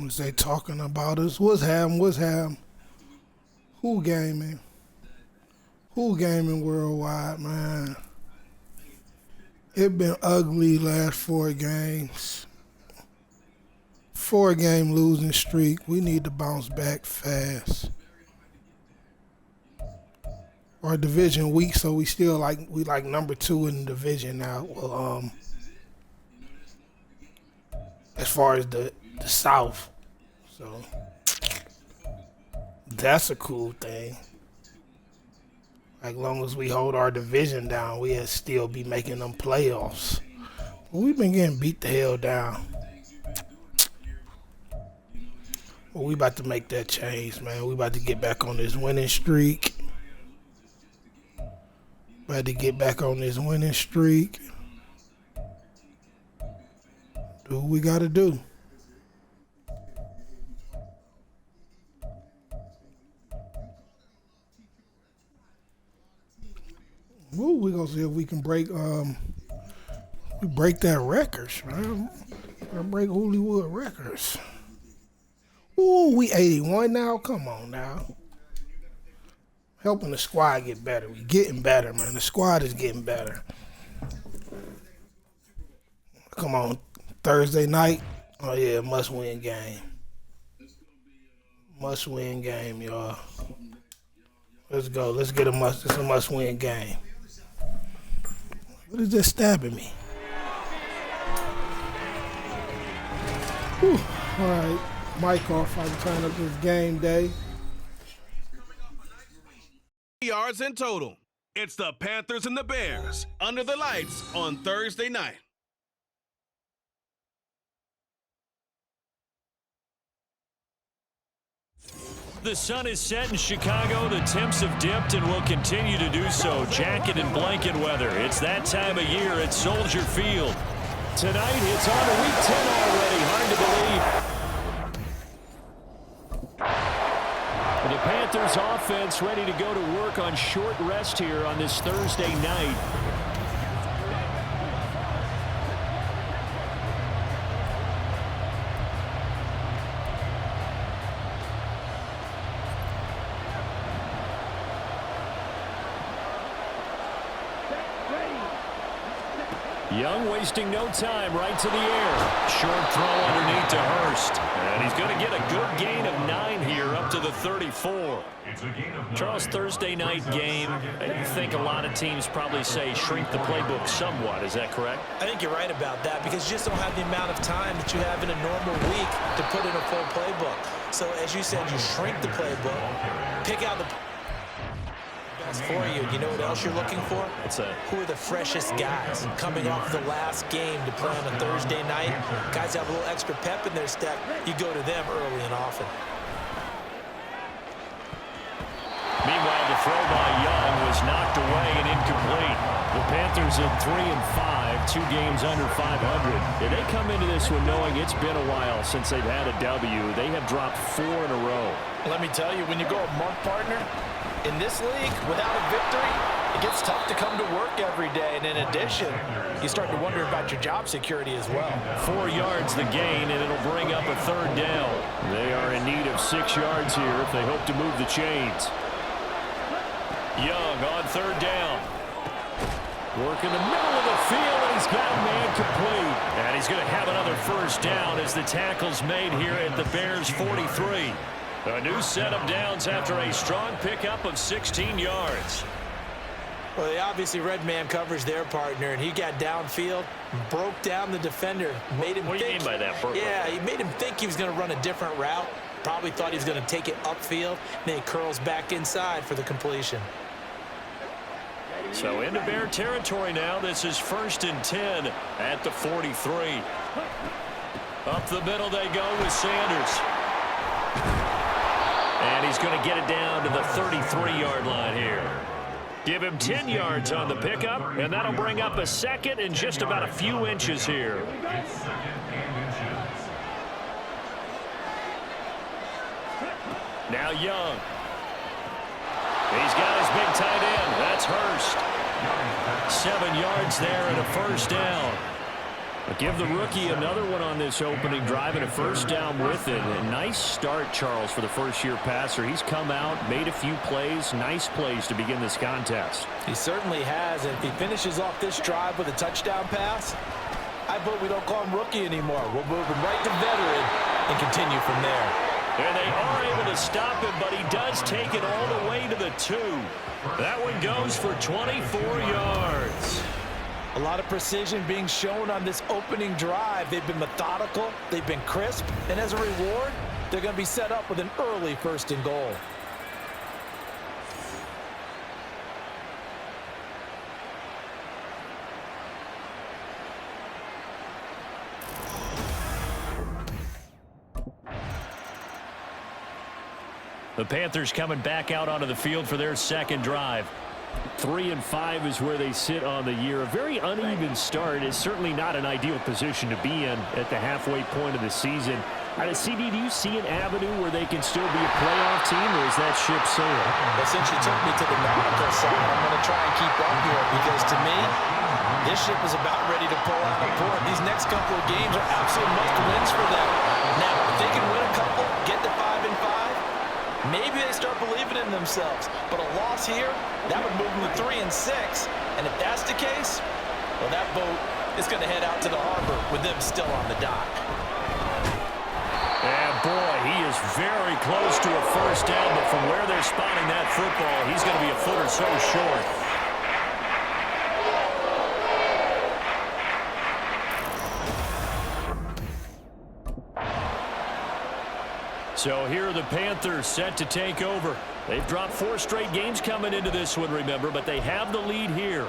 Was they talking about us? What's happening? What's happening? Who gaming? Who gaming worldwide, man? It been ugly last 4 games. 4-game losing streak. We need to bounce back fast. Our division weak, so we still we number 2 in the division now. Well, as far as the South, so that's a cool thing. As long as we hold our division down, we'll still be making them playoffs. But we've been getting beat the hell down. Well, we about to make that change, man. We about to get back on this winning streak. About to get back on this winning streak. Do what we got to do. Ooh, we gonna see if we can break that records, man. We're break Hooliewood records. Ooh, we 81 now. Come on now. Helping the squad get better. We getting better, man. The squad is getting better. Come on, Thursday night. Oh yeah, must-win game. Must-win game, y'all. Let's go. Let's get it's a must-win game. What is this stabbing me? Whew. All right, mic off. I can turn up this game day. Yards in total. It's the Panthers and the Bears under the lights on Thursday night. The sun is set in Chicago. The temps have dipped and will continue to do so. Jacket and blanket weather. It's that time of year at Soldier Field. Tonight, it's on to week 10 already. Hard to believe. The Panthers offense ready to go to work on short rest here on this Thursday night. Young wasting no time, right to the air. Short throw underneath to Hurst. And he's going to get a good gain of 9 here up to the 34. Charles, Thursday night game, I think a lot of teams probably say shrink the playbook somewhat. Is that correct? I think you're right about that because you just don't have the amount of time that you have in a normal week to put in a full playbook. So as you said, you shrink the playbook, pick out the for you. You know what else you're looking for? What's that? Who are the freshest guys coming off the last game to play on a Thursday night? Guys have a little extra pep in their step. You go to them early and often. Meanwhile, the throw by Young was knocked away and incomplete. The Panthers at 3-5, 2 games under 500. And they come into this one knowing it's been a while since they've had a W. They have dropped 4 in a row. Let me tell you, when you go a month partner, in this league, without a victory, it gets tough to come to work every day. And in addition, you start to wonder about your job security as well. 4 yards the gain, and it'll bring up a 3rd down. They are in need of 6 yards here if they hope to move the chains. Young on 3rd down. Work in the middle of the field, and he's got a man complete. And he's going to have another 1st down as the tackle's made here at the Bears' 43. A new set of downs after a strong pickup of 16 yards. Well, they obviously read man coverage their partner, and he got downfield, broke down the defender, made him What do you mean by that, Burke? Yeah, he made him think he was going to run a different route. Probably thought he was going to take it upfield. Then he curls back inside for the completion. So into Bear territory now. This is 1st and 10 at the 43. Up the middle they go with Sanders. And he's going to get it down to the 33-yard line here. Give him 10 yards on the pickup, and that'll bring up a 2nd and just about a few inches here. Now Young. He's got his big tight end. That's Hurst. 7 yards there and a 1st down. Give the rookie another one on this opening drive and a first down with it. A nice start, Charles, for the first-year passer. He's come out, made a few plays, nice plays to begin this contest. He certainly has, and if he finishes off this drive with a touchdown pass, I vote we don't call him rookie anymore. We'll move him right to veteran and continue from there. And they are able to stop him, but he does take it all the way to the 2. That one goes for 24 yards. A lot of precision being shown on this opening drive. They've been methodical, they've been crisp, and as a reward, they're going to be set up with an early 1st and goal. The Panthers coming back out onto the field for their second drive. 3-5 is where they sit on the year. A very uneven start is certainly not an ideal position to be in at the halfway point of the season. CD, do you see an avenue where they can still be a playoff team, or is that ship sailed? Well, since you took me to the nautical side, I'm going to try and keep up here because to me, this ship is about ready to pull out of port. These next couple of games are absolute must-wins for them. Now, if they can win a couple, get to 5-5, maybe they start believing in themselves. But a loss here, that would move them to 3-6. And if that's the case, well, that boat is going to head out to the harbor with them still on the dock. And boy, he is very close to a first down, but from where they're spotting that football, he's going to be a foot or so short. So here are the Panthers set to take over. They've dropped 4 straight games coming into this one, remember, but they have the lead here.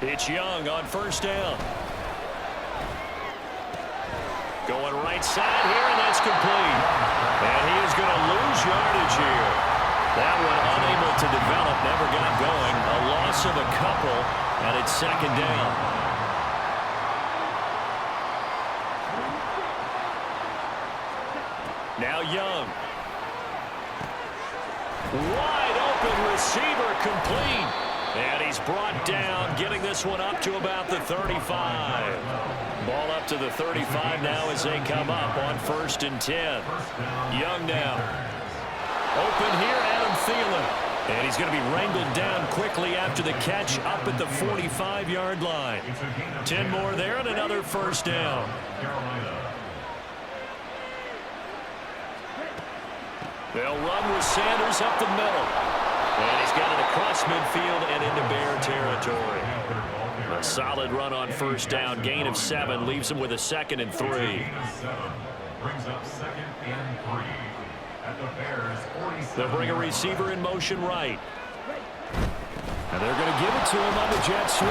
It's Young on first down. Going right side here, and that's complete. And he is going to lose yardage here. That one unable to develop, never got going. A loss of a couple, and it's second down. Now Young. Wide open receiver complete. And he's brought down, getting this one up to about the 35. Ball up to the 35 now as they come up on 1st and 10. Young now. Open here, Adam Thielen. And he's going to be wrangled down quickly after the catch up at the 45-yard line. 10 more there and another first down. They'll run with Sanders up the middle. And he's got it across midfield and into Bear territory. A solid run on first down. Gain of 7 leaves him with a 2nd and 3. Brings up 2nd and 3. At the Bears 47. They'll bring a receiver in motion right. And they're going to give it to him on the jet sweep.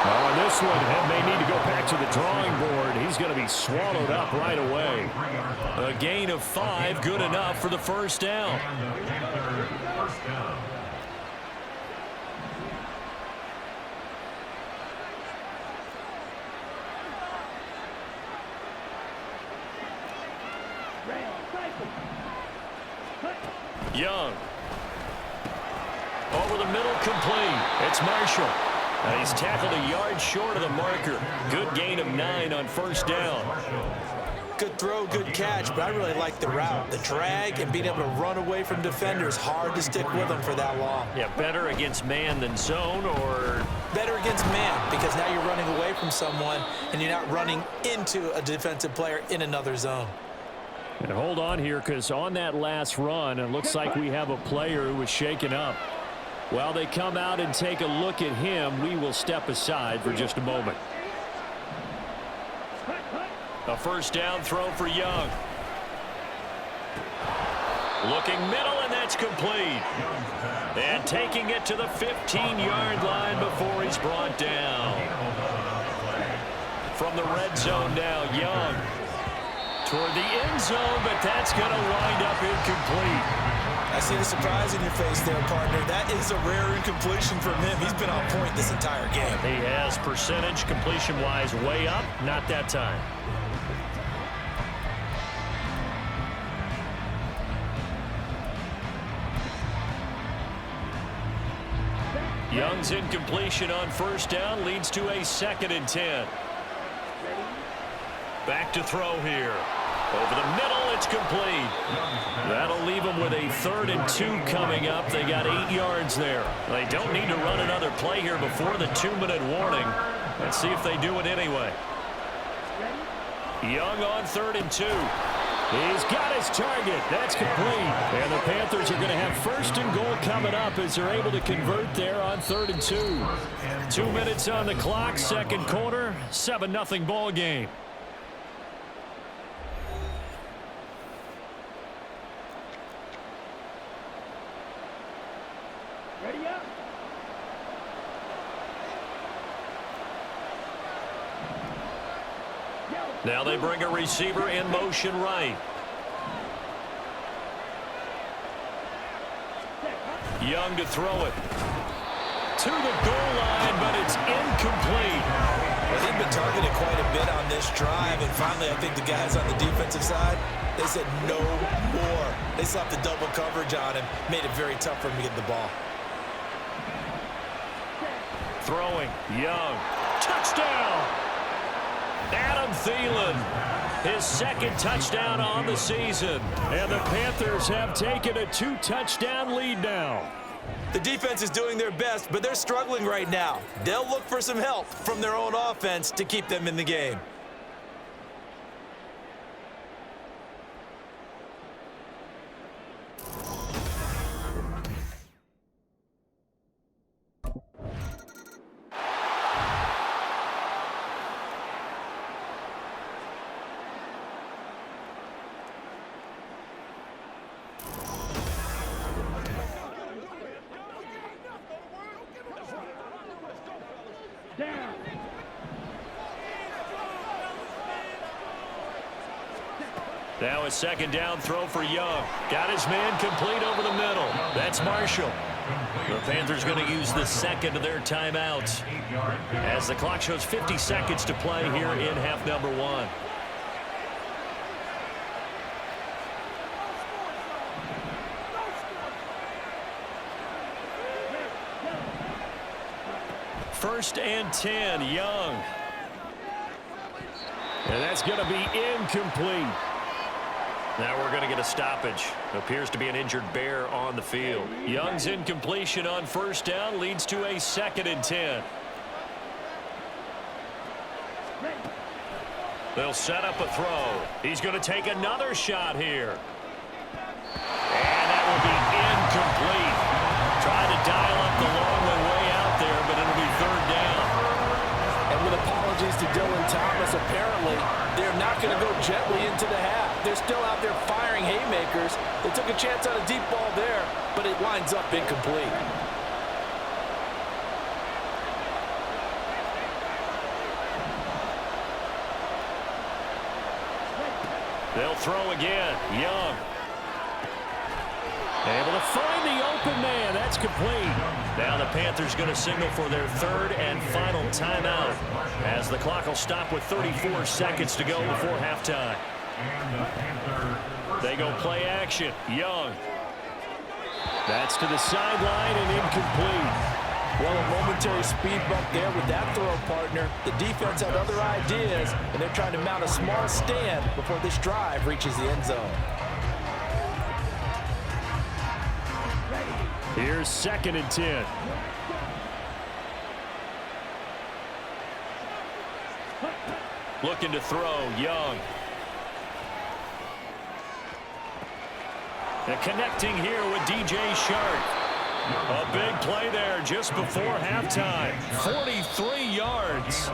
Oh, and this one may need to go back to the drawing board. He's going to be swallowed up right away. A gain of 5, good enough for the first down. Young. Over the middle, complete. It's Marshall. And he's tackled a yard short of the marker. Good gain of 9 on first down. Good throw, good catch, but I really like the route. The drag and being able to run away from defenders. Hard to stick with them for that long. Yeah, better against man than zone, or? Better against man, because now you're running away from someone and you're not running into a defensive player in another zone. And hold on here, because on that last run, it looks like we have a player who was shaken up. While they come out and take a look at him, we will step aside for just a moment. A first down throw for Young. Looking middle, and that's complete. And taking it to the 15-yard line before he's brought down. From the red zone now, Young. Toward the end zone, but that's going to wind up incomplete. I see the surprise in your face there, partner. That is a rare incompletion from him. He's been on point this entire game. He has percentage completion-wise way up. Not that time. Young's incompletion on first down leads to a 2nd and 10. Back to throw here. Over the middle, it's complete. That'll leave them with a 3rd and 2 coming up. They got 8 yards there. They don't need to run another play here before the 2-minute warning. Let's see if they do it anyway. Young on 3rd and 2. He's got his target. That's complete. And the Panthers are going to have 1st and goal coming up as they're able to convert there on 3rd and 2. 2 minutes on the clock, 2nd quarter, 7-0 ball game. Ready up. Now they bring a receiver in motion right. Young to throw it. To the goal line, but it's incomplete. Well, they've been targeted quite a bit on this drive, and finally I think the guys on the defensive side, they said no more. They slapped the double coverage on him, made it very tough for him to get the ball. Throwing, Young. Touchdown! Adam Thielen, his 2nd touchdown on the season. And the Panthers have taken a 2-touchdown lead now. The defense is doing their best, but they're struggling right now. They'll look for some help from their own offense to keep them in the game. Now a 2nd down throw for Young. Got his man complete over the middle. That's Marshall. The Panthers going to use the 2nd of their timeouts as the clock shows 50 seconds to play here in half number 1. First and 10, Young. And that's going to be incomplete. Now we're going to get a stoppage. Appears to be an injured Bear on the field. Young's incompletion on first down leads to a 2nd and 10. They'll set up a throw. He's going to take another shot here. And that will be incomplete. Trying to dial up the long way out there, but it'll be 3rd down. And with apologies to Dylan Thomas, apparently they're not going to go gently into the half. They're still out there firing haymakers. They took a chance on a deep ball there, but it winds up incomplete. They'll throw again. Young. Able to find the open man. That's complete. Now the Panthers going to signal for their 3rd and final timeout as the clock will stop with 34 seconds to go before halftime. They go play action. Young. That's to the sideline and incomplete. Well, a momentary speed bump there with that throw partner. The defense had other ideas, and they're trying to mount a small stand before this drive reaches the end zone. Here's 2nd and 10. Looking to throw, Young. And connecting here with DJ Shark. A big play there just before halftime. 43 yards.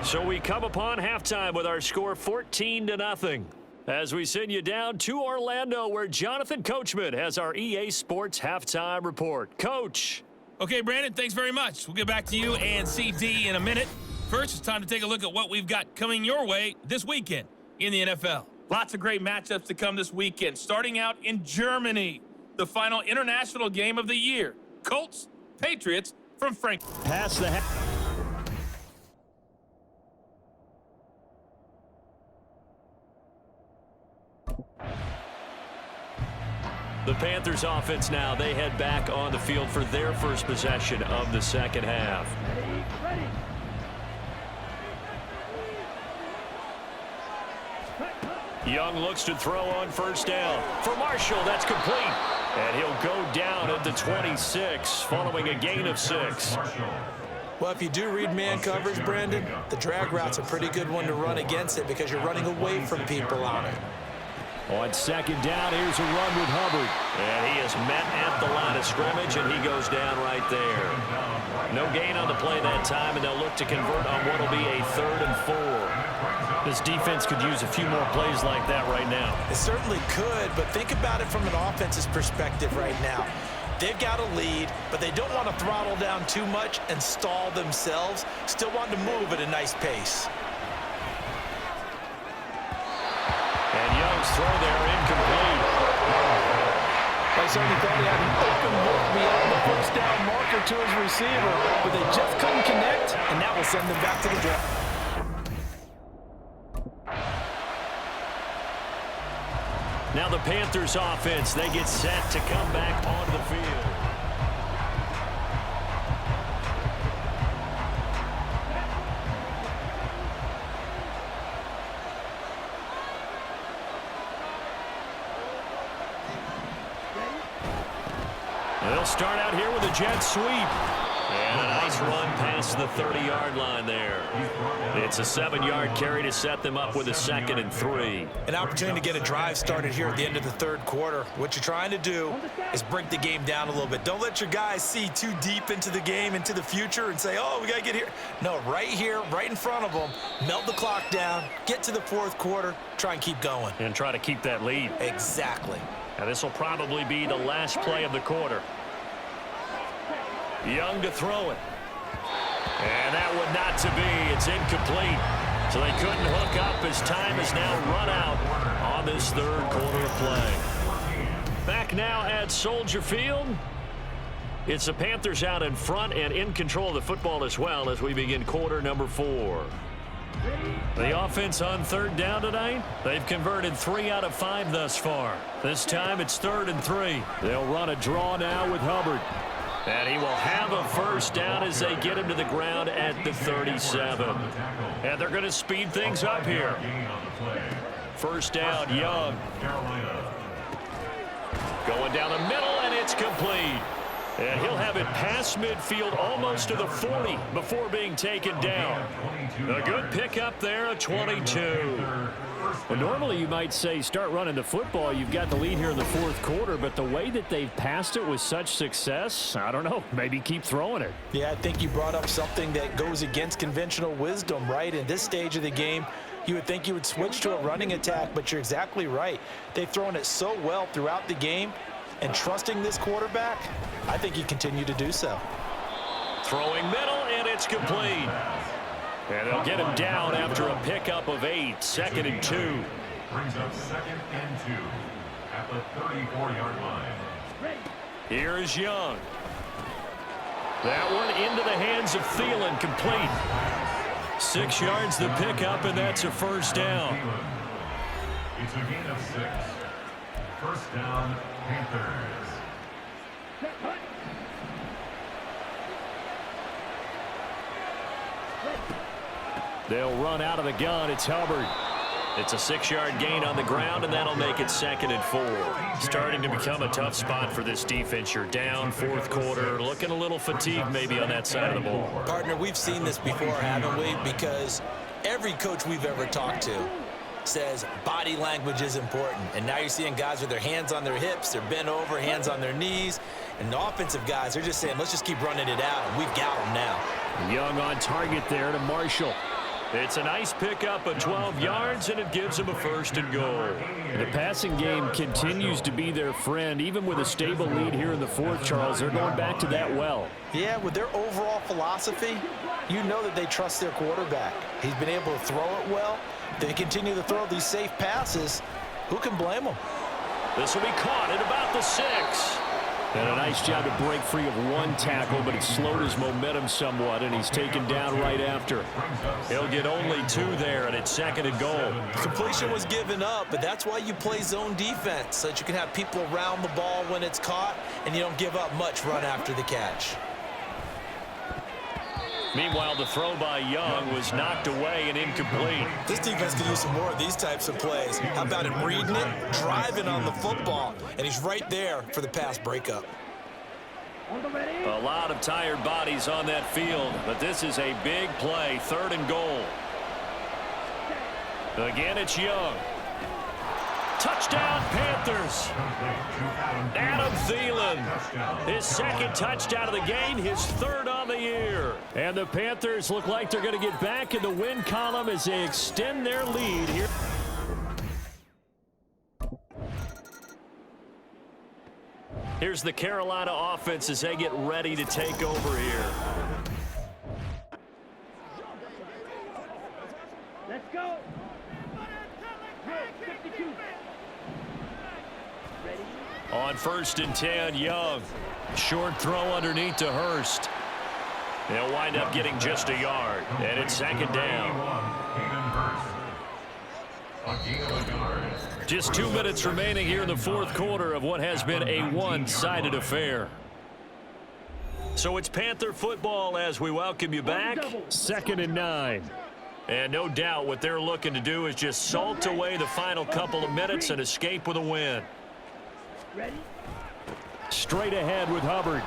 So we come upon halftime with our score 14-0. As we send you down to Orlando, where Jonathan Coachman has our EA Sports halftime report. Coach. Okay, Brandon, thanks very much. We'll get back to you and CD in a minute. First, it's time to take a look at what we've got coming your way this weekend in the NFL. Lots of great matchups to come this weekend. Starting out in Germany, the final international game of the year. Colts, Patriots from Frankfurt. Pass the The Panthers offense now, they head back on the field for their first possession of the second half. Young looks to throw on first down. For Marshall, that's complete. And he'll go down at the 26 following a gain of 6. Well, if you do read man coverage, Brandon, the drag route's a pretty good one to run against it because you're running away from people on it. On second down, here's a run with Hubbard. And he is met at the line of scrimmage, and he goes down right there. No gain on the play that time, and they'll look to convert on what will be a 3rd and 4. This defense could use a few more plays like that right now. It certainly could, but think about it from an offense's perspective right now. They've got a lead, but they don't want to throttle down too much and stall themselves. Still want to move at a nice pace. And Young's throw there incomplete. I certainly thought he had an open look beyond the first down marker to his receiver, but they just couldn't connect, and that will send them back to the draft. Now the Panthers offense, they get set to come back onto the field. They'll start out here with a jet sweep. And a nice run past the 30-yard line there. It's a 7-yard carry to set them up with a 2nd and 3. An opportunity to get a drive started here at the end of the 3rd quarter. What you're trying to do is break the game down a little bit. Don't let your guys see too deep into the game, into the future, and say, oh, we got to get here. No, right here, right in front of them, melt the clock down, get to the 4th quarter, try and keep going. And try to keep that lead. Exactly. Now this will probably be the last play of the quarter. Young to throw it. And that would not to be. It's incomplete. So they couldn't hook up as time has now run out on this 3rd quarter of play. Back now at Soldier Field. It's the Panthers out in front and in control of the football as well as we begin quarter number 4. The offense on 3rd down tonight, they've converted 3 out of 5 thus far. This time it's 3rd and 3. They'll run a draw now with Hubbard. And he will have a first down as they get him to the ground at the 37. And they're going to speed things up here. First down, Young. Going down the middle, and it's complete. And he'll have it past midfield almost to the 40 before being taken down. A good pickup there, a 22. Well, normally you might say start running the football. You've got the lead here in the 4th quarter, but the way that they've passed it with such success, I don't know, maybe keep throwing it. Yeah, I think you brought up something that goes against conventional wisdom, right? In this stage of the game, you would think you would switch to a running attack, but you're exactly right. They've thrown it so well throughout the game, and trusting this quarterback, I think you continue to do so. Throwing middle, and it's complete. And they'll get him down after a pickup of 8, 2nd and 2. Brings up 2nd and 2 at the 34-yard line. Here is Young. That one into the hands of Thielen, complete. 6 yards the pickup, and that's a first down. It's a gain of 6. First down, Panthers. They'll run out of the gun. It's Hubbard. It's a 6-yard gain on the ground, and that'll make it 2nd and 4. Starting to become a tough spot for this defense. You're down 4th quarter, looking a little fatigued maybe on that side of the ball. Partner, we've seen this before, haven't we? Because every coach we've ever talked to says body language is important. And now you're seeing guys with their hands on their hips, they're bent over, hands on their knees. And the offensive guys, they're just saying, let's just keep running it out, and we've got them now. Young on target there to Marshall. It's a nice pickup of 12 yards, and it gives them a 1st and goal. The passing game continues to be their friend. Even with a stable lead here in the 4th, Charles, they're going back to that well. Yeah, with their overall philosophy, you know that they trust their quarterback. He's been able to throw it well. They continue to throw these safe passes. Who can blame them? This will be caught at about the 6. And a nice job to break free of one tackle, but it slowed his momentum somewhat, and he's taken down right after. He'll get only 2 there, and it's 2nd and goal. Completion was given up, but that's why you play zone defense, so that you can have people around the ball when it's caught, and you don't give up much run after the catch. Meanwhile, the throw by Young was knocked away and incomplete. This defense could use some more of these types of plays. How about him reading it, driving on the football, and he's right there for the pass breakup. A lot of tired bodies on that field, but this is a big play, 3rd and goal. Again, it's Young. Touchdown, Panthers. Adam Thielen, his 2nd touchdown of the game, his 3rd on the year. And the Panthers look like they're going to get back in the win column as they extend their lead here. Here's the Carolina offense as they get ready to take over here. Let's go. On 1st and 10, Young. Short throw underneath to Hurst. They'll wind up getting just a yard, and it's 2nd down. Just 2 minutes remaining here in the 4th quarter of what has been a one-sided affair. So it's Panther football as we welcome you back. 2nd and 9. And no doubt what they're looking to do is just salt away the final couple of minutes and escape with a win. Straight ahead with Hubbard.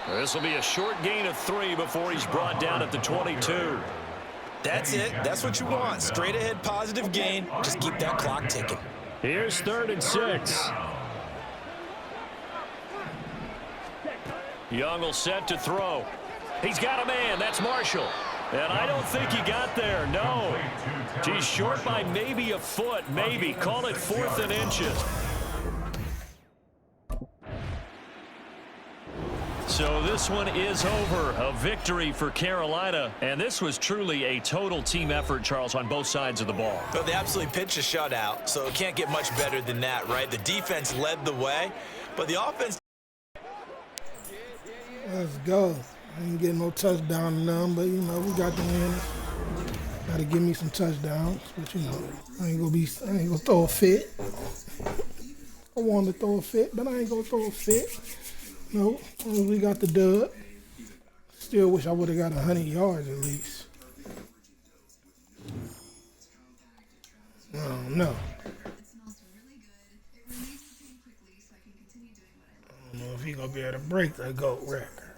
This will be a short gain of 3 before he's brought down at the 22. That's it. That's what you want. Straight ahead, positive gain. Just keep that clock ticking. Here's 3rd and 6. Young will set to throw. He's got a man. That's Marshall. And I don't think he got there. No. He's short by maybe a foot. Maybe. Call it 4th and inches. So this one is over. A victory for Carolina. And this was truly a total team effort, Charles, on both sides of the ball. Well, they absolutely pitched a shutout, so it can't get much better than that, right? The defense led the way, but the offense... Let's go. I ain't getting no touchdown or none, but, you know, we got the win. Got to give me some touchdowns, but, you know, I ain't gonna throw a fit. I wanted to throw a fit, but I ain't gonna throw a fit. No, we got the dub. Still wish I would have got 100 yards at least. I don't know. I don't know if he's going to be able to break the GOAT record.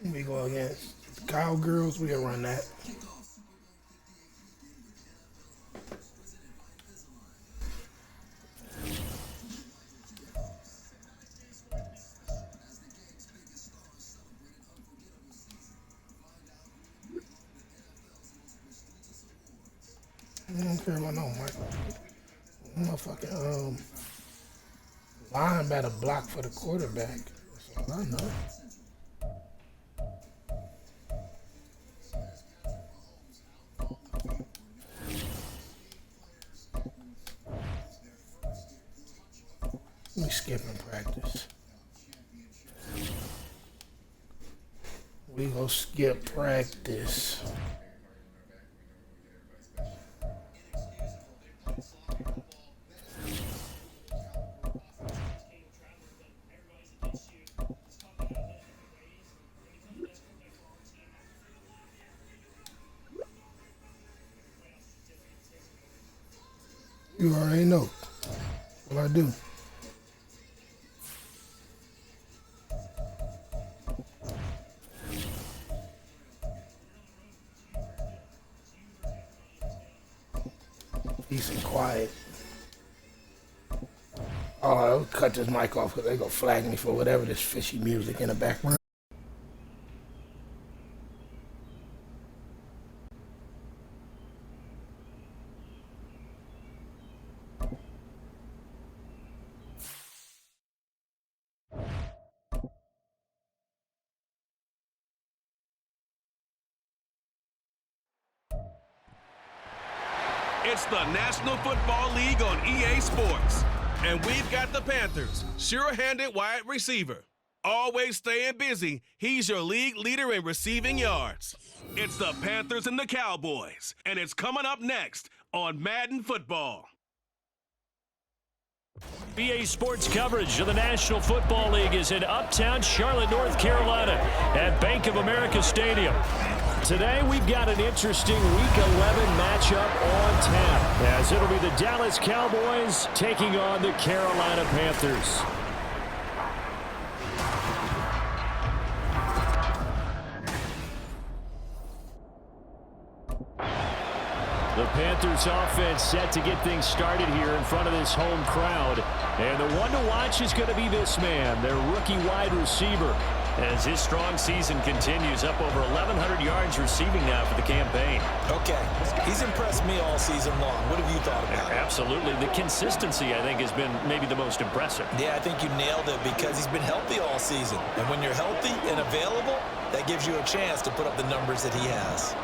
We go against the Cowgirls. We can run that. I don't care about no motherfucking line better block for the quarterback. That's all I know. We skipping practice. We gonna skip practice. You already know what I do. Peace and quiet. Oh, I'll cut this mic off because they're going to flag me for whatever this fishy music in the background. It's the National Football League on EA Sports. And we've got the Panthers, sure-handed wide receiver. Always staying busy, he's your league leader in receiving yards. It's the Panthers and the Cowboys, and it's coming up next on Madden Football. EA Sports coverage of the National Football League is in uptown Charlotte, North Carolina at Bank of America Stadium. Today we've got an interesting Week 11 matchup on tap, as it'll be the Dallas Cowboys taking on the Carolina Panthers. The Panthers offense set to get things started here in front of this home crowd. And the one to watch is going to be this man, their rookie wide receiver. As his strong season continues, up over 1,100 yards receiving now for the campaign. Okay, he's impressed me all season long. What have you thought about it? Absolutely. The consistency, I think, has been maybe the most impressive. Yeah, I think you nailed it because he's been healthy all season. And when you're healthy and available, that gives you a chance to put up the numbers that he has.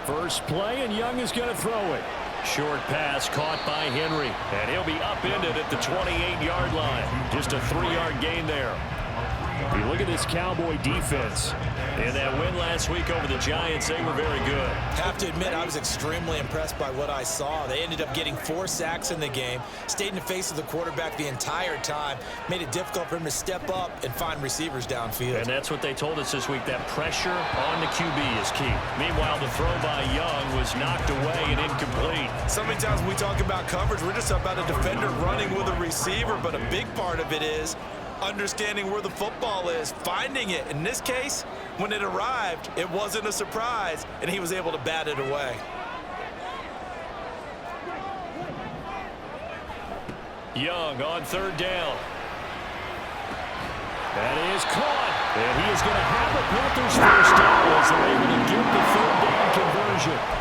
First play, and Young is going to throw it. Short pass caught by Henry, and he'll be upended at the 28-yard line. Just a 3-yard gain there. You look at this Cowboy defense. In that win last week over the Giants, they were very good. Have to admit, I was extremely impressed by what I saw. They ended up getting 4 sacks in the game, stayed in the face of the quarterback the entire time, made it difficult for him to step up and find receivers downfield. And that's what they told us this week, that pressure on the QB is key. Meanwhile, the throw by Young was knocked away and incomplete. So many times when we talk about coverage, we're just about a defender running with a receiver, but a big part of it is understanding where the football is, finding it. In this case, when it arrived, it wasn't a surprise, and he was able to bat it away. Young on 3rd down. That is caught, and he is going to have a Panthers first down as they're able to get the 3rd down conversion.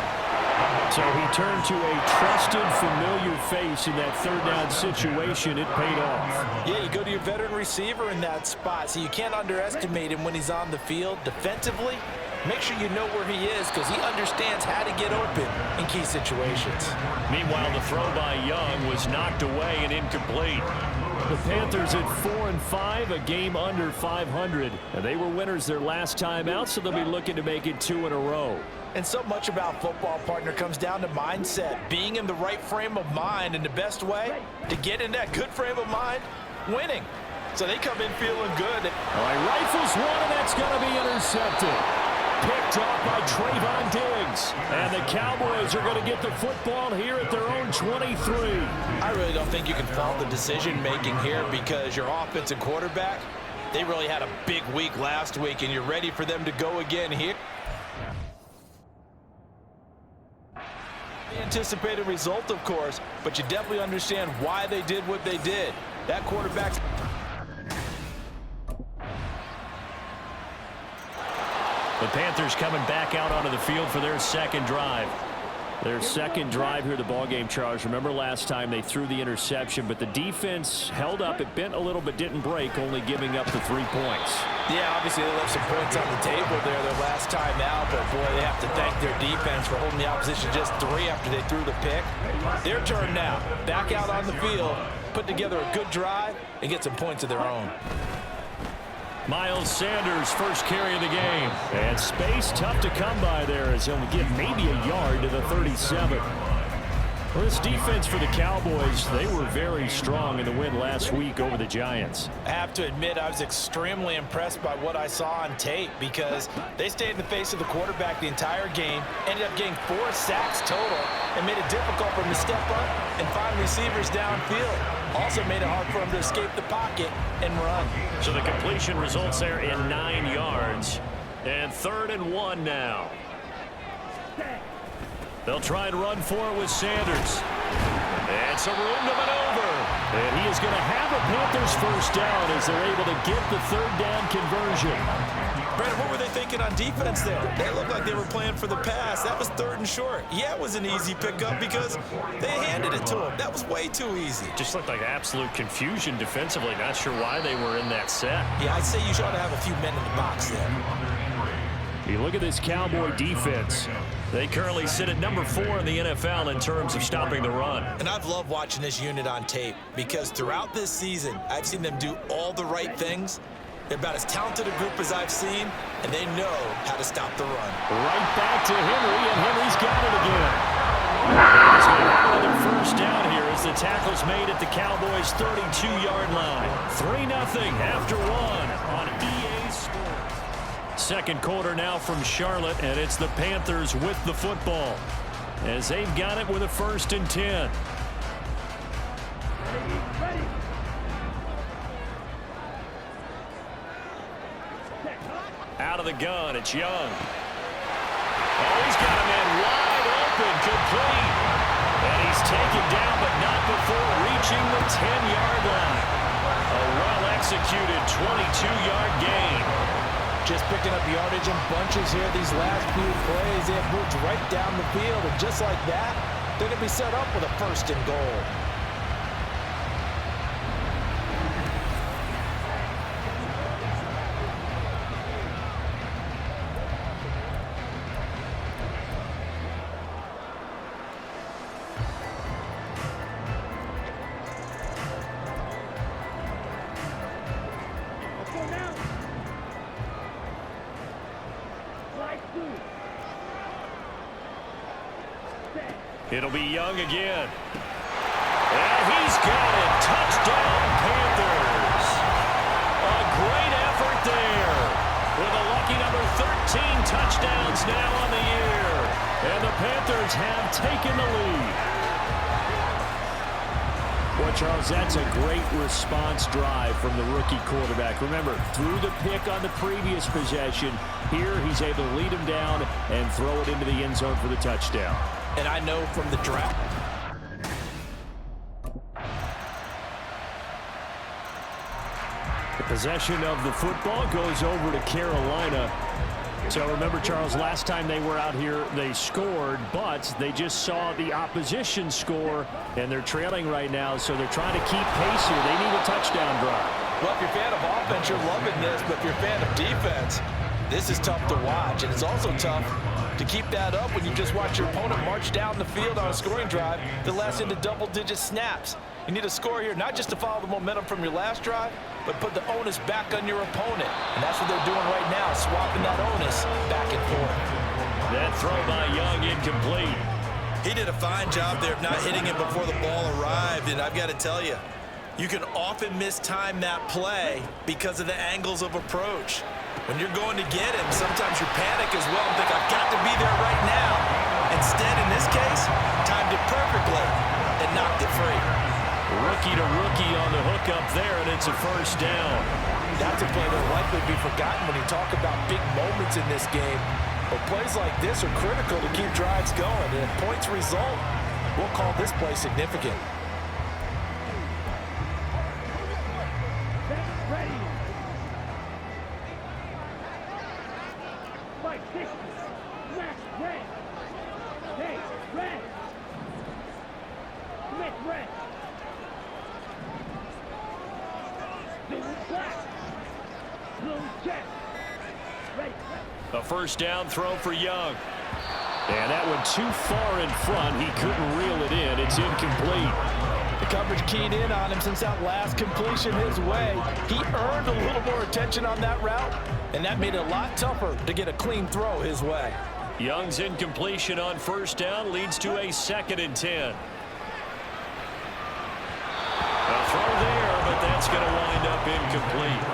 So he turned to a trusted, familiar face in that 3rd down situation. It paid off. Yeah, you go to your veteran receiver in that spot, so you can't underestimate him when he's on the field. Defensively, make sure you know where he is because he understands how to get open in key situations. Meanwhile, the throw by Young was knocked away and incomplete. The Panthers at 4-5, a game under 500. And they were winners their last time out, so they'll be looking to make it 2 in a row. And so much about football, partner, comes down to mindset, being in the right frame of mind, and the best way to get in that good frame of mind, winning. So they come in feeling good. All right, rifles one, and that's going to be intercepted. Picked up by Trayvon Diggs. And the Cowboys are going to get the football here at their own 23. I really don't think you can fault the decision-making here because your offensive quarterback, they really had a big week last week, and you're ready for them to go again here. Anticipated result, of course, but you definitely understand why they did what they did. That quarterback's... The Panthers coming back out onto the field for their second drive. Their second drive here, the ballgame, Charles. Remember last time they threw the interception, but the defense held up. It bent a little but didn't break, only giving up the 3 points. Yeah, obviously they left some points on the table there their last time out, but boy, they have to thank their defense for holding the opposition just 3 after they threw the pick. Their turn now. Back out on the field, put together a good drive, and get some points of their own. Miles Sanders, first carry of the game. And space tough to come by there as he'll get maybe a yard to the 37. Well, this defense for the Cowboys, they were very strong in the win last week over the Giants. I have to admit, I was extremely impressed by what I saw on tape because they stayed in the face of the quarterback the entire game, ended up getting 4 sacks total, and made it difficult for him to step up and find receivers downfield. Also made it hard for him to escape the pocket and run. So the completion results there in 9 yards. And 3rd and 1 now. They'll try and run for it with Sanders. And some room to maneuver. And he is going to have a Panthers first down as they're able to get the 3rd down conversion. Brandon, what were they thinking on defense there? They looked like they were playing for the pass. That was 3rd and short. Yeah, it was an easy pickup because they handed it to him. That was way too easy. Just looked like absolute confusion defensively. Not sure why they were in that set. Yeah, I'd say you ought to have a few men in the box there. You look at this Cowboy defense. They currently sit at number 4 in the NFL in terms of stopping the run. And I've loved watching this unit on tape because throughout this season, I've seen them do all the right things. They're about as talented a group as I've seen, and they know how to stop the run. Right back to Henry, and Henry's got it again. He's going to have another first down here as the tackle's made at the Cowboys' 32-yard line. 3-0 after 1 on EA Sports. Second quarter now from Charlotte, and it's the Panthers with the football as they've got it with a 1st and 10. Out of the gun, it's Young. Oh, he's got a man wide open, complete. And he's taken down, but not before reaching the 10-yard line. A well-executed 22-yard gain. Just picking up yardage in bunches here these last few plays. They have moved right down the field, and just like that, they're going to be set up with a 1st and goal. It'll be Young again. And he's got it. Touchdown, Panthers. A great effort there. With a lucky number 13 touchdowns now on the year. And the Panthers have taken the lead. Well, Charles, that's a great response drive from the rookie quarterback. Remember, threw the pick on the previous possession. Here, he's able to lead him down and throw it into the end zone for the touchdown. And I know from the draft. The possession of the football goes over to Carolina. So remember, Charles, last time they were out here, they scored, but they just saw the opposition score, and they're trailing right now, so they're trying to keep pace here. They need a touchdown drive. Well, if you're a fan of offense, you're loving this, but if you're a fan of defense, this is tough to watch, and it's also tough to keep that up when you just watch your opponent march down the field on a scoring drive that lasts into double-digit snaps. You need a score here, not just to follow the momentum from your last drive, but put the onus back on your opponent. And that's what they're doing right now, swapping that onus back and forth. That throw by Young incomplete. He did a fine job there of not hitting it before the ball arrived, and I've got to tell you, you can often mistime that play because of the angles of approach. When you're going to get him, sometimes you panic as well and think, I've got to be there right now. Instead, in this case, timed it perfectly and knocked it free. Rookie to rookie on the hookup there, and it's a first down. That's a play that will likely be forgotten when you talk about big moments in this game. But plays like this are critical to keep drives going, and if points result, we'll call this play significant. A first down throw for Young. And that one too far in front. He couldn't reel it in. It's incomplete. The coverage keyed in on him since that last completion his way. He earned a little more attention on that route, and that made it a lot tougher to get a clean throw his way. Young's incompletion on first down leads to a 2nd and 10. A throw there, but that's going to wind up incomplete.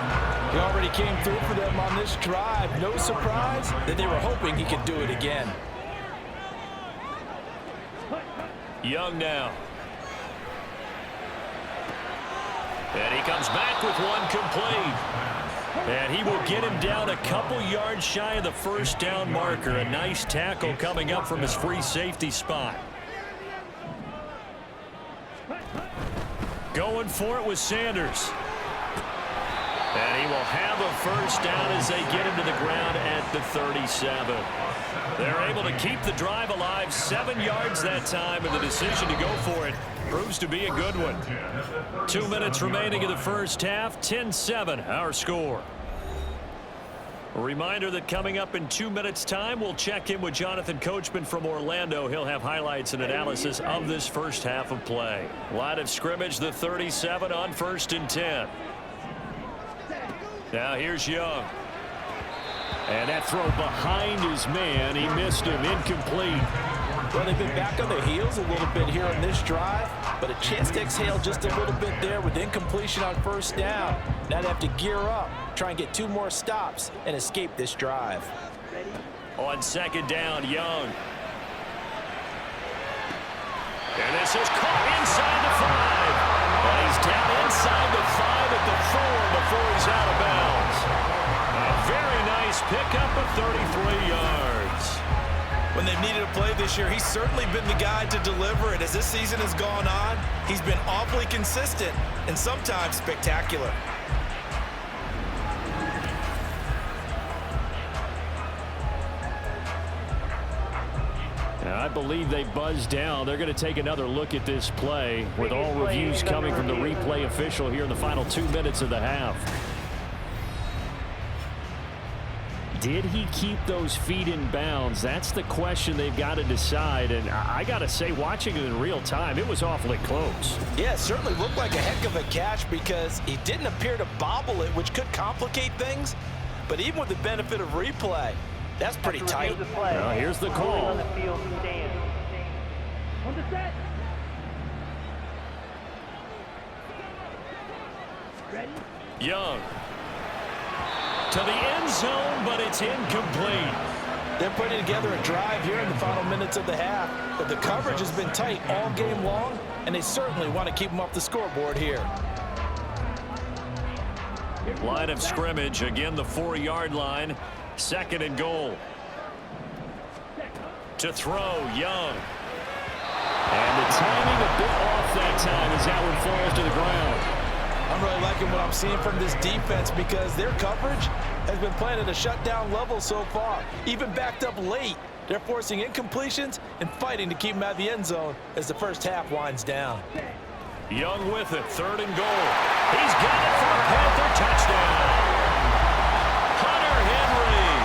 He already came through for them on this drive. No surprise that they were hoping he could do it again. Young now. And he comes back with one complete. And he will get him down a couple yards shy of the first down marker. A nice tackle coming up from his free safety spot. Going for it with Sanders. And he will have a first down as they get him to the ground at the 37. They're able to keep the drive alive, 7 yards that time, and the decision to go for it proves to be a good one. 2 minutes remaining in the first half, 10-7 our score. A reminder that coming up in 2 minutes' time, we'll check in with Jonathan Coachman from Orlando. He'll have highlights and analysis of this first half of play. Line of scrimmage, the 37 on 1st and 10. Now here's Young. And that throw behind his man. He missed him. Incomplete. Well, they've been back on their heels a little bit here in this drive, but a chance to exhale just a little bit there with incompletion on 1st down. Now they have to gear up, try and get 2 more stops, and escape this drive. On 2nd down, Young. And this is caught inside the 5. And he's down inside the 5 at the 4 before he's out of bounds. A very nice pickup of 33 yards. When they've needed a play this year, he's certainly been the guy to deliver it. As this season has gone on, he's been awfully consistent and sometimes spectacular. I believe they buzzed down. They're going to take another look at this play with all reviews coming from the replay official here in the final 2 minutes of the half. Did he keep those feet in bounds? That's the question they've got to decide. And I got to say, watching it in real time, it was awfully close. Yeah, it certainly looked like a heck of a catch because he didn't appear to bobble it, which could complicate things. But even with the benefit of replay, that's pretty tight. Well, here's the call. Young. To the end zone, but it's incomplete. They're putting together a drive here in the final minutes of the half, but the coverage has been tight all game long, and they certainly want to keep them off the scoreboard here. Line of scrimmage, again the 4-yard line, 2nd and goal. To throw, Young. And the timing a bit off that time as that one falls to the ground. I'm really liking what I'm seeing from this defense because their coverage has been playing at a shutdown level so far. Even backed up late, they're forcing incompletions and fighting to keep them out of the end zone as the first half winds down. Young with it, 3rd and goal. He's got it for a Panther touchdown. Hunter Henry,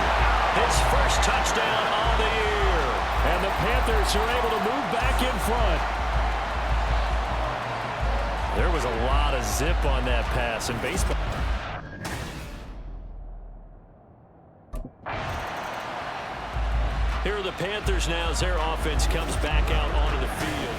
his first touchdown on the year. And the Panthers are able to move back in front. There was a lot of zip on that pass in baseball. Here are the Panthers now as their offense comes back out onto the field.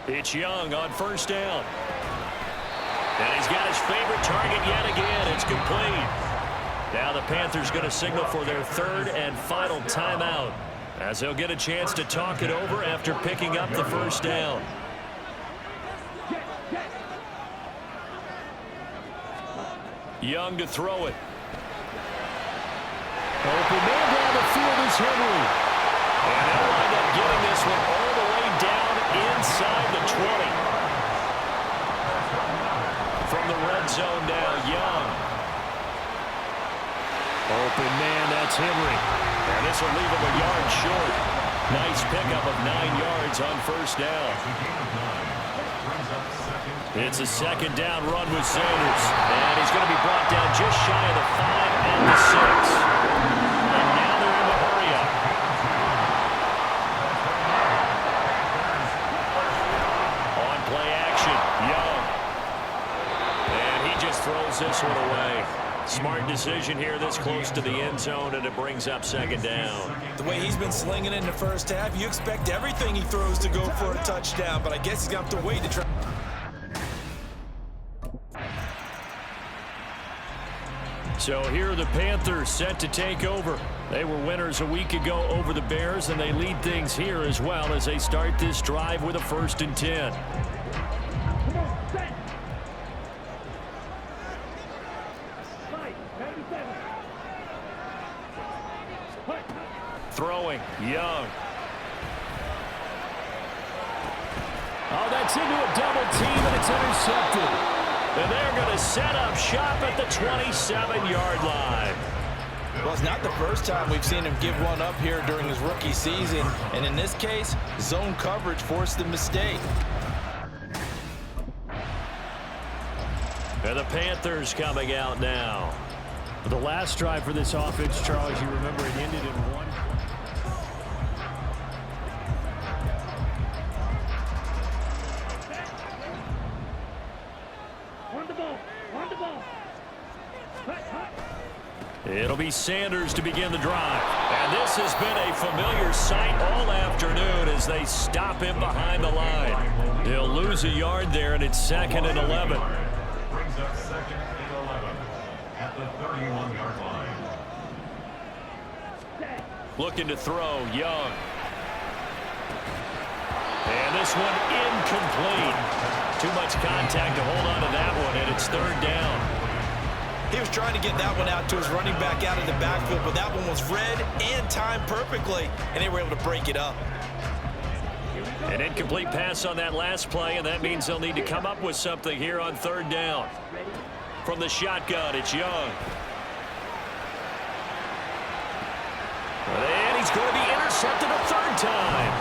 It's Young on 1st down. And he's got his favorite target yet again. It's complete. Now the Panthers going to signal for their 3rd and final timeout as they'll get a chance to talk it over after picking up the 1st down. Young to throw it. Open man down the field is Henry. And they'll wind up getting this one all the way down inside the 20. From the red zone now, Young. Open man, that's Henry. And this will leave him a yard short. Nice pickup of 9 yards on 1st down. It's a 2nd down run with Sanders. And he's going to be brought down just shy of the 5 and the 6. And now they're in the hurry-up. On play action, Young. And he just throws this one away. Smart decision here this close to the end zone, and it brings up 2nd down. The way he's been slinging it in the first half, you expect everything he throws to go for a touchdown, but I guess he's going to have to wait to try. So here are the Panthers set to take over. They were winners a week ago over the Bears, and they lead things here as well as they start this drive with a 1st and 10. Throwing, Young. Oh, that's into a double team, and it's intercepted. And they're going to set up shop at the 27-yard line. Well, it's not the first time we've seen him give one up here during his rookie season. And in this case, zone coverage forced the mistake. And the Panthers coming out now. The last drive for this offense, Charles, you remember it ended in one. It'll be Sanders to begin the drive. And this has been a familiar sight all afternoon as they stop him behind the line. He'll lose a yard there, and it's 2nd and 11. Brings up 2nd and 11 at the 31-yard line. Looking to throw, Young. And this one incomplete. Too much contact to hold on to that one, and it's 3rd down. He was trying to get that one out to his running back out of the backfield, but that one was read and timed perfectly, and they were able to break it up. An incomplete pass on that last play, and that means they'll need to come up with something here on 3rd down. From the shotgun, it's Young. And he's going to be intercepted a 3rd time.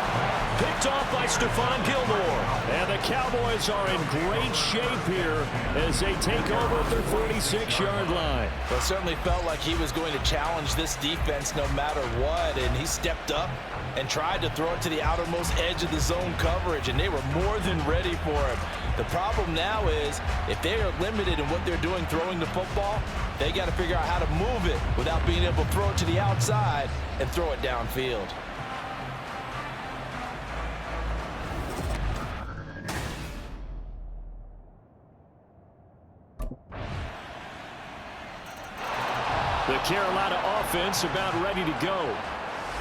Picked off by Stephon Gilmore. And the Cowboys are in great shape here as they take over at their 46-yard line. Well, it certainly felt like he was going to challenge this defense no matter what, and he stepped up and tried to throw it to the outermost edge of the zone coverage, and they were more than ready for him. The problem now is if they are limited in what they're doing throwing the football, they got to figure out how to move it without being able to throw it to the outside and throw it downfield. The Carolina offense about ready to go.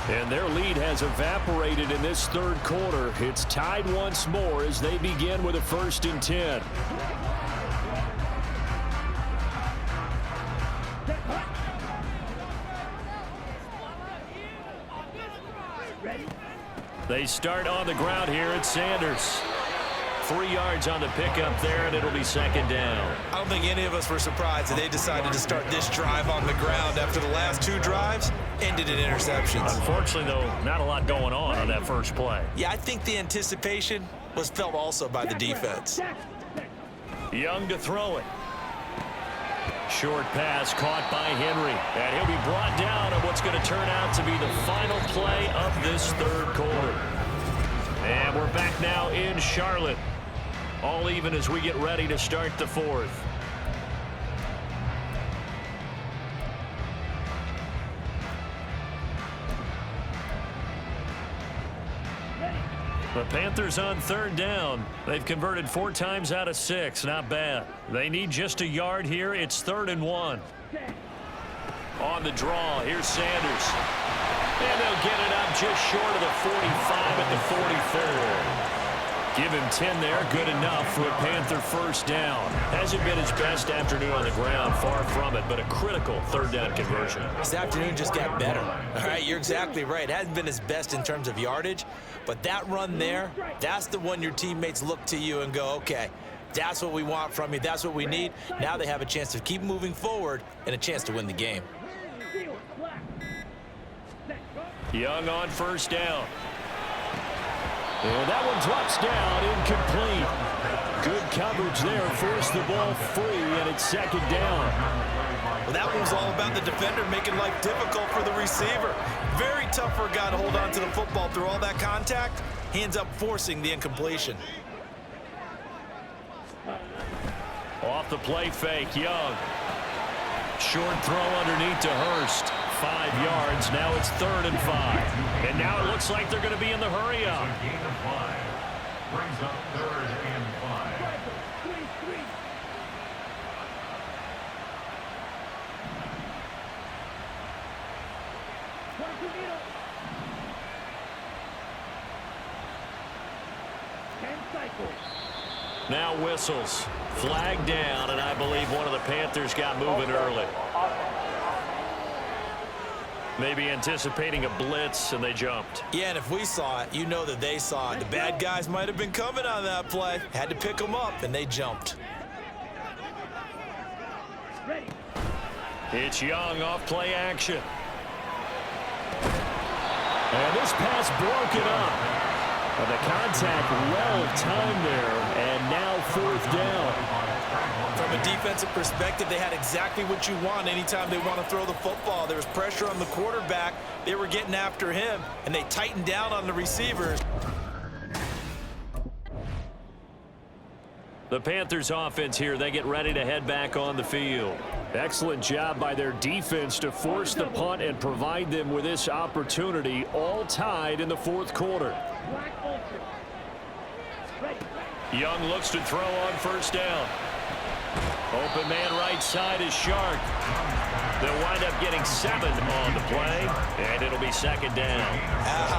And their lead has evaporated in this 3rd quarter. It's tied once more as they begin with a 1st and 10. They start on the ground here at Sanders. 3 yards on the pickup there, and it'll be 2nd down. I don't think any of us were surprised that they decided to start this drive on the ground after the last 2 drives ended in interceptions. Unfortunately, though, not a lot going on that first play. Yeah, I think the anticipation was felt also by the defense. Young to throw it. Short pass caught by Henry. And he'll be brought down on what's going to turn out to be the final play of this 3rd quarter. And we're back now in Charlotte. All even as we get ready to start the 4th. The Panthers on 3rd down. They've converted 4 times out of 6. Not bad. They need just a yard here. It's 3rd and 1. On the draw, here's Sanders. And they'll get it up just short of the 45 at the 44. Give him 10 there. Good enough for a Panther 1st down. Hasn't been his best afternoon on the ground. Far from it, but a critical 3rd down conversion. This afternoon just got better. All right, you're exactly right. It hasn't been his best in terms of yardage, but that run there, that's the one your teammates look to you and go, okay, that's what we want from you. That's what we need. Now they have a chance to keep moving forward and a chance to win the game. Young on 1st down. And that one drops down, incomplete. Good coverage there, forced the ball free, and it's 2nd down. Well, that one was all about the defender making life difficult for the receiver. Very tough for a guy to hold on to the football through all that contact. He ends up forcing the incompletion. Off the play fake, Young. Short throw underneath to Hurst. 5 yards. Now it's 3rd and 5. And now it looks like they're going to be in the hurry up. Gain of 5. Brings up 3rd and 5. Now whistles. Flag down, and I believe one of the Panthers got moving early. Maybe anticipating a blitz, and they jumped. Yeah, and if we saw it, you know that they saw it. The bad guys might have been coming on that play. Had to pick them up, and they jumped. It's Young off play action. And this pass broken up. But the contact well timed there, and now 4th down. From a defensive perspective, they had exactly what you want anytime they want to throw the football. There was pressure on the quarterback. They were getting after him, and they tightened down on the receivers. The Panthers offense here, they get ready to head back on the field. Excellent job by their defense to force the punt and provide them with this opportunity, all tied in the 4th quarter. Young looks to throw on 1st down. Open man right side is Shark. They'll wind up getting 7 on the play, and it'll be 2nd down.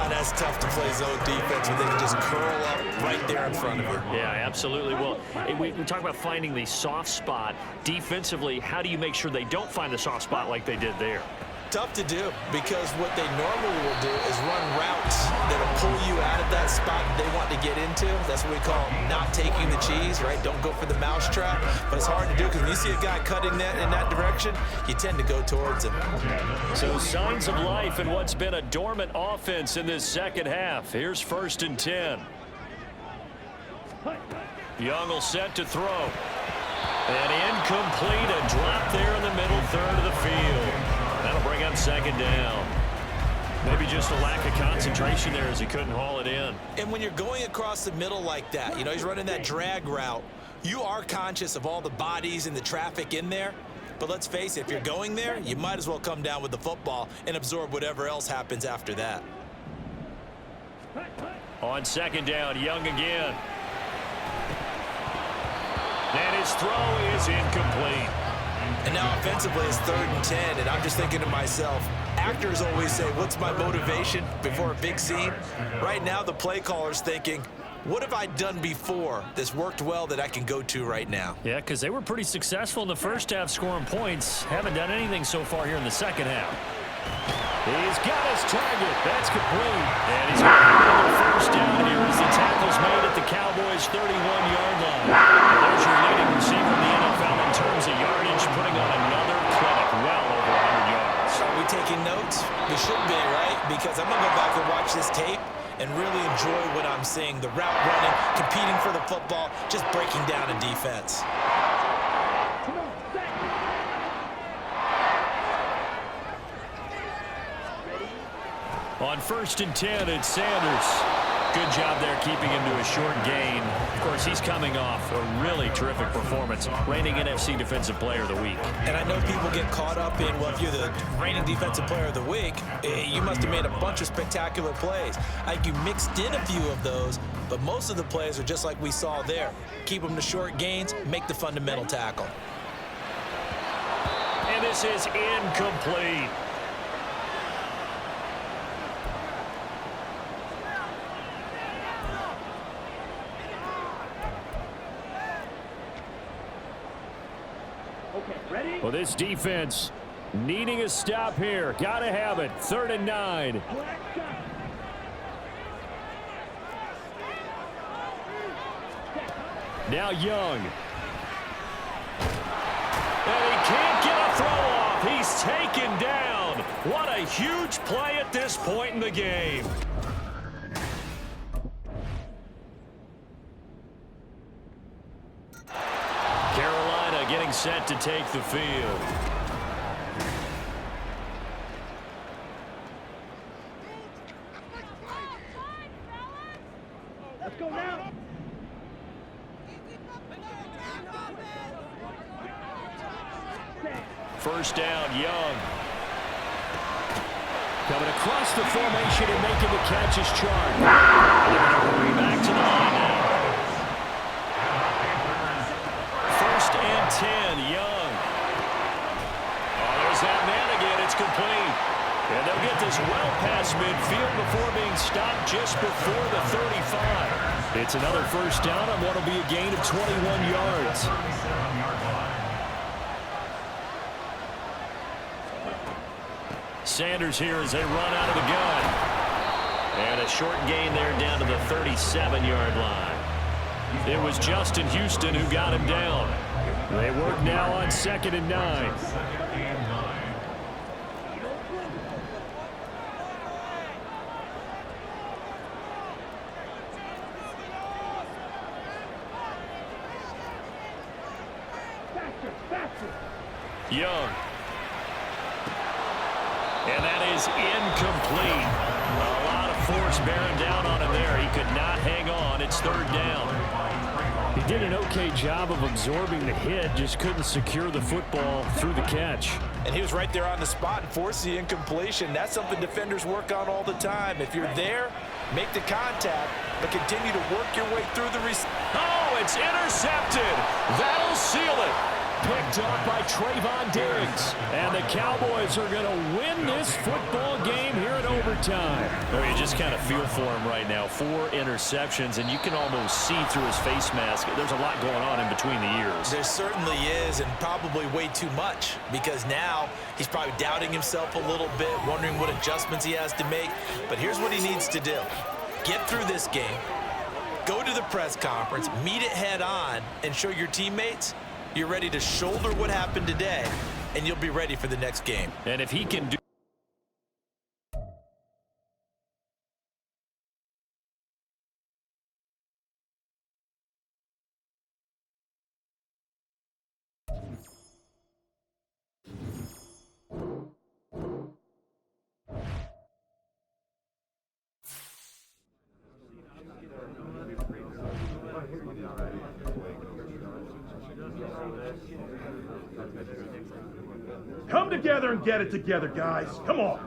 That's tough to play zone defense when they can just curl up right there in front of you. Yeah, absolutely. Well, we talk about finding the soft spot. Defensively, how do you make sure they don't find the soft spot like they did there? Tough to do, because what they normally will do is run routes that'll pull you out of that spot they want to get into. That's what we call not taking the cheese, right? Don't go for the mousetrap. But it's hard to do because when you see a guy cutting that in that direction, you tend to go towards him. So signs of life in what's been a dormant offense in this 2nd half. Here's 1st and 10. Young will set to throw. And incomplete, a drop there in the middle 3rd of the field. That'll bring up 2nd down. Maybe just a lack of concentration there as he couldn't haul it in. And when you're going across the middle like that, he's running that drag route, you are conscious of all the bodies and the traffic in there. But let's face it, if you're going there, you might as well come down with the football and absorb whatever else happens after that. On 2nd down, Young again. And his throw is incomplete. And now offensively it's 3rd and 10, and I'm just thinking to myself, actors always say, what's my motivation before a big scene? Right now the play caller's thinking, what have I done before that's worked well that I can go to right now? Yeah, because they were pretty successful in the 1st half scoring points. Haven't done anything so far here in the 2nd half. He's got his target. That's complete. And he's got another 1st down here as the tackle's made at the Cowboys' 31-yard line. And there's your leading receiver in the NFL in terms of yardage, putting on another clinic well over 100 yards. Are we taking notes? We should be, right? Because I'm going to go back and watch this tape and really enjoy what I'm seeing. The route running, competing for the football, just breaking down a defense. On 1st and 10, it's Sanders. Good job there keeping him to a short gain. Of course, he's coming off a really terrific performance, reigning NFC Defensive Player of the Week. And I know people get caught up in, well, if you're the reigning Defensive Player of the Week, you must have made a bunch of spectacular plays. I think you mixed in a few of those, but most of the plays are just like we saw there. Keep them to short gains, make the fundamental tackle. And this is incomplete. Well, this defense needing a stop here. Got to have it. 3rd and 9. Now Young. And he can't get a throw off. He's taken down. What a huge play at this point in the game. Getting set to take the field. Let's go now. First down, Young. Coming across the formation and making the catch is Chark. They're going to hurry back to the line now. 10, Young. Oh, there's that man again. It's complete. And they'll get this well past midfield before being stopped just before the 35. It's another 1st down on what will be a gain of 21 yards. Sanders here as they run out of the gun. And a short gain there down to the 37-yard line. It was Justin Houston who got him down. They work now on 2nd and 9. Young. And that is incomplete. A lot of force bearing down on him there. He could not hang on. It's third down. He did an okay job of absorbing the hit, just couldn't secure the football through the catch. And he was right there on the spot and forced the incompletion. That's something defenders work on all the time. If you're there, make the contact, but continue to work your way through the Oh, it's intercepted. That'll seal it. Picked up by Trayvon Diggs. And the Cowboys are going to win this football game here in overtime. Well, you just kind of feel for him right now. 4 interceptions, and you can almost see through his face mask. There's a lot going on in between the ears. There certainly is, and probably way too much, because now he's probably doubting himself a little bit, wondering what adjustments he has to make. But here's what he needs to do. Get through this game, go to the press conference, meet it head on, and show your teammates you're ready to shoulder what happened today, and you'll be ready for the next game. And if he can do Come together and get it together, guys. Come on.